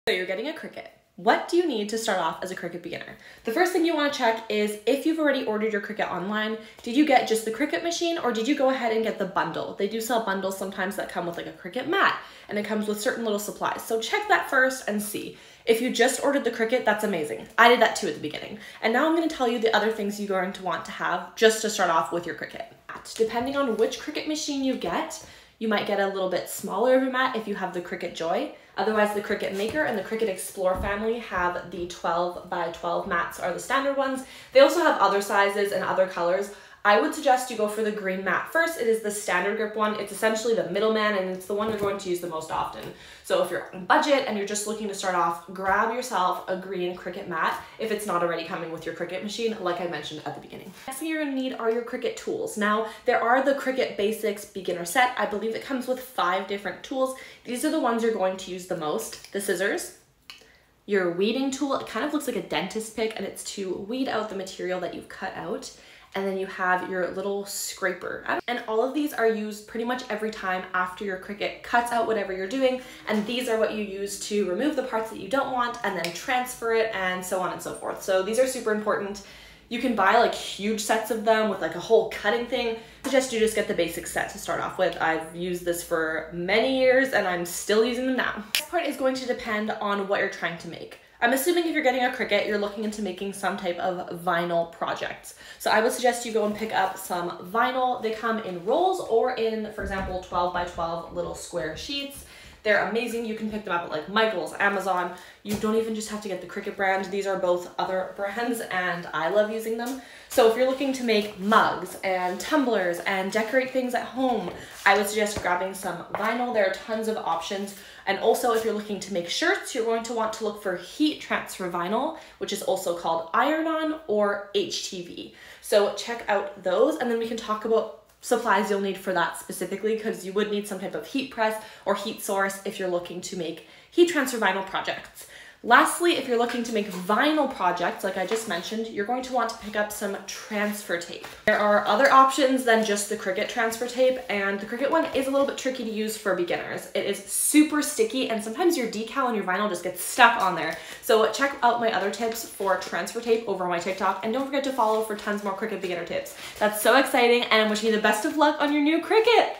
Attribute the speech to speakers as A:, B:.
A: So you're getting a Cricut. What do you need to start off as a Cricut beginner? The first thing you want to check is if you've already ordered your Cricut online, did you get just the Cricut machine or did you go ahead and get the bundle? They do sell bundles sometimes that come with like a Cricut Mat and it comes with certain little supplies. So check that first and see. If you just ordered the Cricut, that's amazing. I did that too at the beginning. And now I'm going to tell you the other things you're going to want to have just to start off with your Cricut. Depending on which Cricut machine you get, you might get a little bit smaller of a mat if you have the Cricut Joy. Otherwise, the Cricut Maker and the Cricut Explore family have the 12 by 12 mats are the standard ones. They also have other sizes and other colors. I would suggest you go for the green mat first. It is the standard grip one. It's essentially the middleman and it's the one you're going to use the most often. So if you're on a budget and you're just looking to start off, grab yourself a green Cricut mat if it's not already coming with your Cricut machine, like I mentioned at the beginning. Next thing you're gonna need are your Cricut tools. Now, there are the Cricut Basics beginner set. I believe it comes with 5 different tools. These are the ones you're going to use the most. The scissors, your weeding tool. It kind of looks like a dentist pick and it's to weed out the material that you've cut out. And then you have your little scraper. And all of these are used pretty much every time after your Cricut cuts out whatever you're doing. And these are what you use to remove the parts that you don't want and then transfer it and so on and so forth. So these are super important. You can buy like huge sets of them with like a whole cutting thing. I suggest you just get the basic set to start off with. I've used this for many years and I'm still using them now. This part is going to depend on what you're trying to make. I'm assuming if you're getting a Cricut, you're looking into making some type of vinyl projects. So I would suggest you go and pick up some vinyl. They come in rolls or in, for example, 12 by 12 little square sheets. They're amazing. You can pick them up at like Michael's, Amazon. You don't even just have to get the Cricut brand. These are both other brands and I love using them. So if you're looking to make mugs and tumblers and decorate things at home, I would suggest grabbing some vinyl. There are tons of options. And also if you're looking to make shirts, you're going to want to look for heat transfer vinyl, which is also called iron-on or HTV. So check out those and then we can talk about supplies you'll need for that specifically because you would need some type of heat press or heat source if you're looking to make heat transfer vinyl projects. Lastly, if you're looking to make vinyl projects, like I just mentioned, you're going to want to pick up some transfer tape. There are other options than just the Cricut transfer tape, and the Cricut one is a little bit tricky to use for beginners. It is super sticky, and sometimes your decal and your vinyl just gets stuck on there. So check out my other tips for transfer tape over on my TikTok, and don't forget to follow for tons more Cricut beginner tips. That's so exciting, and I'm wishing you the best of luck on your new Cricut.